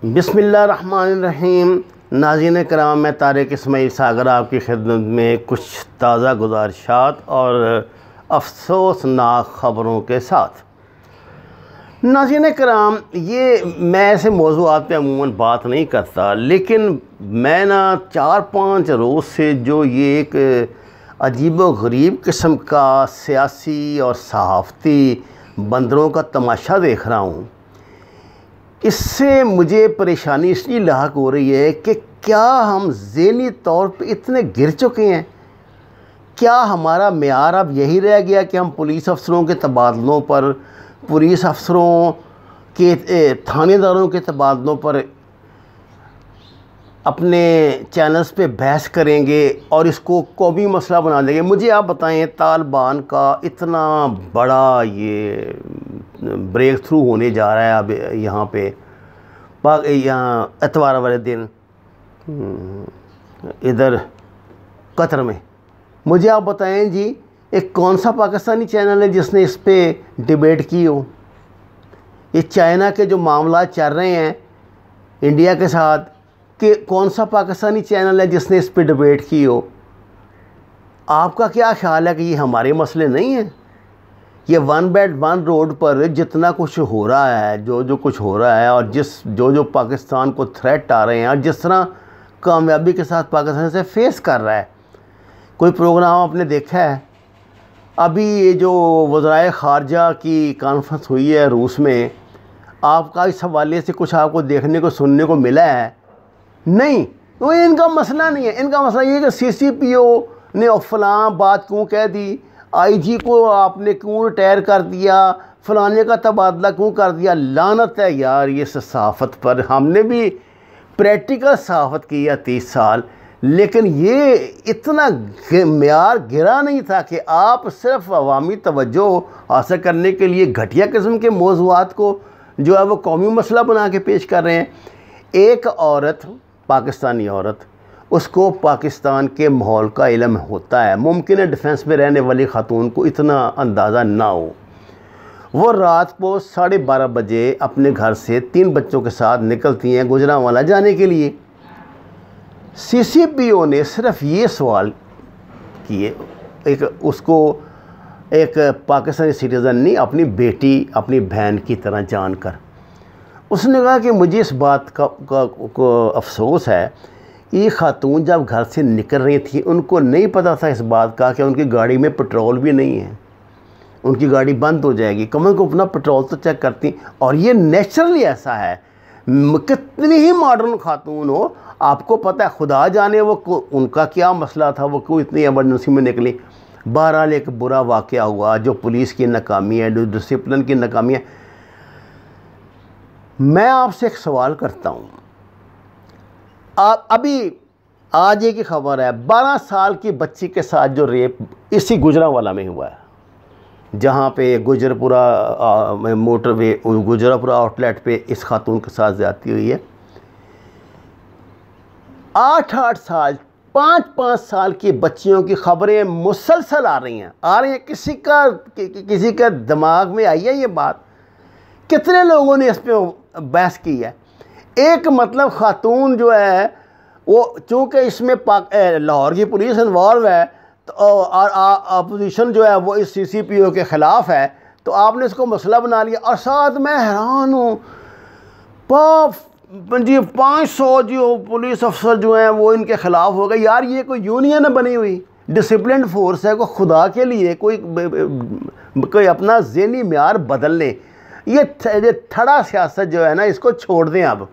बिस्मिल्लाहिर्रहमानिर्रहीम। नाज़रीन कराम, मैं तारिक इस्माइल सागर आपकी खिदमत में कुछ ताज़ा गुज़ारिशात और अफसोसनाक ख़बरों के साथ। नाज़रीन कराम, ये मैं ऐसे मौज़ूआत पे अमूमन बात नहीं करता, लेकिन मैं ना 4-5 रोज़ से जो ये एक अजीब व गरीब किस्म का सियासी और सहाफ़ती बंदरों का तमाशा देख रहा हूँ, इससे मुझे परेशानी इसलिए लाहक हो रही है कि क्या हम ज़हनी तौर पे इतने गिर चुके हैं? क्या हमारा मेयार अब यही रह गया कि हम पुलिस अफसरों के तबादलों पर, पुलिस अफसरों के थानेदारों के तबादलों पर अपने चैनल्स पे बहस करेंगे और इसको कौमी मसला बना देंगे? मुझे आप बताएं, तालिबान का इतना बड़ा ये ब्रेक थ्रू होने जा रहा है अब यहाँ पे यहाँ एतवार वाले दिन इधर कतर में। मुझे आप बताएं जी, एक कौन सा पाकिस्तानी चैनल है जिसने इस पे डिबेट की हो? ये चाइना के जो मामला चल रहे हैं इंडिया के साथ, कि कौन सा पाकिस्तानी चैनल है जिसने इस पे डिबेट की हो? आपका क्या ख्याल है कि ये हमारे मसले नहीं हैं? ये वन बेल्ट वन रोड पर जितना कुछ हो रहा है, जो कुछ हो रहा है, और जो पाकिस्तान को थ्रेट आ रहे हैं, और जिस तरह कामयाबी के साथ पाकिस्तान से फेस कर रहा है, कोई प्रोग्राम आपने देखा है? अभी ये जो वज़राए ख़ारजा की कॉन्फ्रेंस हुई है रूस में, आपका इस हवाले से कुछ आपको देखने को सुनने को मिला है? नहीं। तो इनका मसला नहीं है। इनका मसला ये है कि CCPO ने फलां बात क्यों कह दी, IG को आपने क्यों रिटायर कर दिया, फलाने का तबादला क्यों कर दिया। लानत है यार ये सहाफ़त पर। हमने भी प्रैक्टिकल सहाफ़त की है 30 साल, लेकिन ये इतना मेयार गिरा नहीं था कि आप सिर्फ अवामी तवज्जो हासिल करने के लिए घटिया किस्म के मौज़ूआत को जो है वो कौमी मसला बना के पेश कर रहे हैं। एक औरत, पाकिस्तानी औरत, उसको पाकिस्तान के माहौल का इल्म होता है। मुमकिन है डिफेंस में रहने वाली खातून को इतना अंदाज़ा ना हो। वो रात को 12:30 बजे अपने घर से 3 बच्चों के साथ निकलती हैं गुजरांवाला जाने के लिए। CCPO ने सिर्फ ये सवाल किए, उसको एक पाकिस्तानी सिटीज़न नहीं, अपनी बेटी, अपनी बहन की तरह जानकर उसने कहा कि मुझे इस बात का अफसोस है, ये खातून जब घर से निकल रही थी उनको नहीं पता था इस बात का कि उनकी गाड़ी में पेट्रोल भी नहीं है, उनकी गाड़ी बंद हो जाएगी। कम से कम अपना पेट्रोल तो चेक करती। और ये नेचुरली ऐसा है, कितनी ही मॉडर्न खातून हो, आपको पता है, खुदा जाने वो उनका क्या मसला था, वो क्यों इतनी एमरजेंसी में निकली। बहरहाल एक बुरा वाक़या हुआ, जो पुलिस की नाकामी है, जो डिसिप्लिन की नाकामी है। मैं आपसे एक सवाल करता हूँ, आप अभी आज एक ही खबर है, 12 साल की बच्ची के साथ जो रेप इसी गुजरांवाला में हुआ है, जहाँ पे गुजरपुरा मोटरवे, गुजरापुरा आउटलेट पे इस खातून के साथ ज़्यादती हुई है। 8-8 साल, 5-5 साल की बच्चियों की खबरें मुसलसल आ रही हैं। किसी का दिमाग में आई है ये बात? कितने लोगों ने इस पर बहस की है? एक मतलब खातून जो है वो, चूँकि इसमें लाहौर की पुलिस इन्वॉल्व है, तो और अपोजिशन जो है वो इस CCPO के ख़िलाफ़ है, तो आपने इसको मसला बना लिया। और साथ मैं हैरान हूँ, 500 जो पुलिस अफसर जो हैं वो इनके ख़िलाफ़ हो गए। यार ये कोई यूनियन है बनी हुई, डिसिप्लिन फोर्स है, को खुदा के लिए कोई अपना ज़हनी मेयार बदल ले। ये थड़ा सियासत जो है ना, इसको छोड़ दें। अब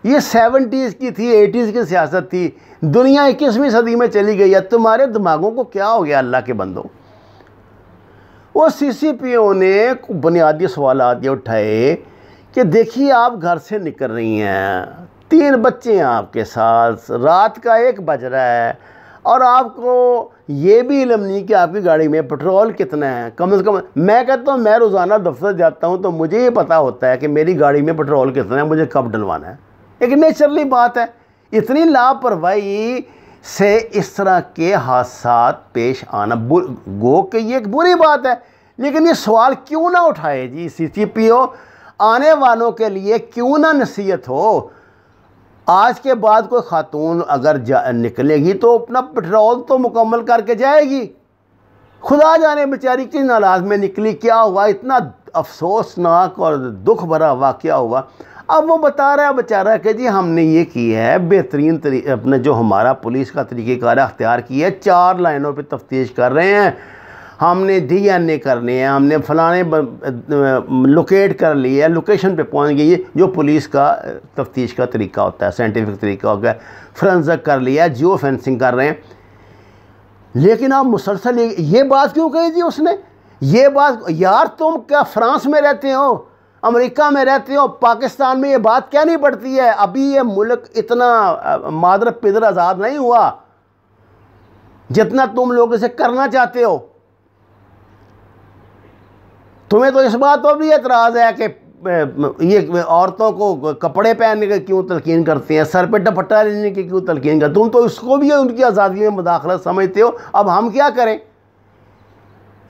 ये 70s की थी, 80s की सियासत थी। दुनिया 21वीं सदी में चली गई है। तुम्हारे दिमागों को क्या हो गया अल्लाह के बंदो? वो CCPO ने बुनियादी सवाल ये उठाए कि देखिए, आप घर से निकल रही हैं, 3 बच्चे हैं आपके साथ, रात का 1 बज रहा है, और आपको ये भी इल्म नहीं कि आपकी गाड़ी में पेट्रोल कितना है। कम से कम मैं कहता हूँ, मैं रोज़ाना दफ्तर जाता हूँ तो मुझे ये पता होता है कि मेरी गाड़ी में पेट्रोल कितना है, मुझे कब डलवाना है। एक नेचुरली बात है। इतनी लापरवाही से इस तरह के हादसात पेश आना गो कि ये एक बुरी बात है, लेकिन ये सवाल क्यों ना उठाए जी CCPO? आने वालों के लिए क्यों ना नसीहत हो? आज के बाद कोई खातून अगर निकलेगी तो अपना पेट्रोल तो मुकम्मल करके जाएगी। खुदा जाने बेचारी किस नालाज में निकली, क्या हुआ, इतना अफसोसनाक और दुख भरा वाक़या हुआ। अब वो बता रहा है बेचारा कि जी हमने ये किया है, बेहतरीन अपने जो हमारा पुलिस का तरीक़ेकार अख्तियार किया है, 4 लाइनों पे तफ्तीश कर रहे हैं, हमने DNA करने हैं, हमने फलाने लोकेट कर लिया है, लोकेशन पे पहुंच गई है, जो पुलिस का तफ्तीश का तरीका होता है, साइंटिफिक तरीका होता है, फोरेंसिक कर लिया है, जियो फेंसिंग कर रहे हैं। लेकिन आप मुसलसल ये बात क्यों कही थी उसने? ये बात, यार तुम क्या फ्रांस में रहते हो, अमेरिका में रहते हो, पाकिस्तान में ये बात क्या नहीं पड़ती है? अभी ये मुल्क इतना मादर पिदर आज़ाद नहीं हुआ जितना तुम लोग इसे करना चाहते हो। तुम्हें तो इस बात पर भी एतराज़ है कि ये औरतों को कपड़े पहनने के क्यों तलकीन करते हैं, सर पे दुपट्टा लेने की क्यों तलकीन करते, तुम तो इसको भी उनकी आज़ादी में मुदाखलत समझते हो। अब हम क्या करें?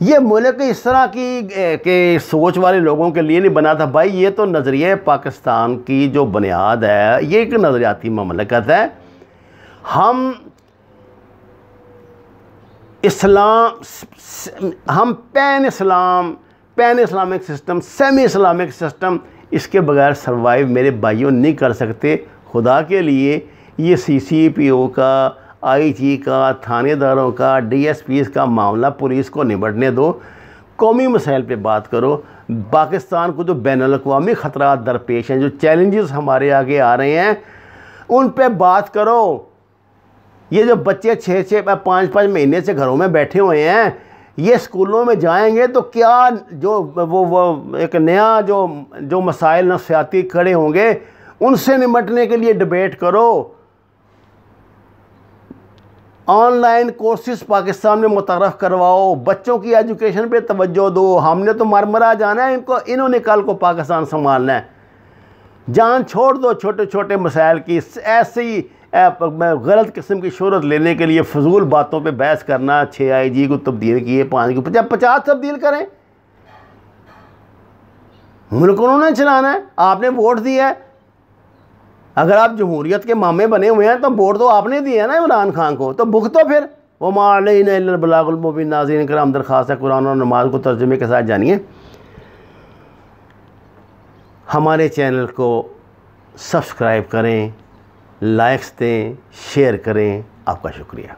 ये मुल्क इस तरह की सोच वाले लोगों के लिए नहीं बना था भाई। ये तो नज़रिया पाकिस्तान की जो बुनियाद है, ये एक नज़रियाती ममलकत है। हम pan Islamic system, semi Islamic system, इसके बगैर सर्वाइव मेरे भाइयों नहीं कर सकते। खुदा के लिए ये CCPO का, IG का, थानेदारों का, DSPs का मामला पुलिस को निपटने दो। कौमी मसाइल पे बात करो। पाकिस्तान को जो बैनुल-अक़वामी ख़तरात दरपेश हैं, जो चैलेंजेस हमारे आगे आ रहे हैं, उन पे बात करो। ये जो बच्चे 6-5 महीने से घरों में बैठे हुए हैं, ये स्कूलों में जाएंगे तो क्या जो वो एक नया जो मसाइल नफ्सियाती खड़े होंगे, उनसे निपटने के लिए डिबेट करो। ऑनलाइन कोर्सेज पाकिस्तान में मुतअर्रफ करवाओ, बच्चों की एजुकेशन पे तवज्जो दो। हमने तो मरमरा जाना है, इन्होंने कल को पाकिस्तान संभालना है। जान छोड़ दो छोटे छोटे मसाइल की। ऐसी गलत किस्म की शोहरत लेने के लिए फजूल बातों पे बहस करना, 6 IG को तब्दील किए, 5 को 50 तब्दील करें। मुल्क उन्होंने चलाना है, आपने वोट दिया है। अगर आप जमहूरियत के मामे बने हुए हैं तो वोट तो आपने दिया है ना इमरान खान को, तो भुगतो फिर। वो मा अलैना इल्लल बलागुल मुबीन। नाज़रीन किराम, दरख्वास्त है कुरान और नमाज को तर्जुमे के साथ जानिए। हमारे चैनल को सब्सक्राइब करें, लाइक्स दें, शेयर करें। आपका शुक्रिया।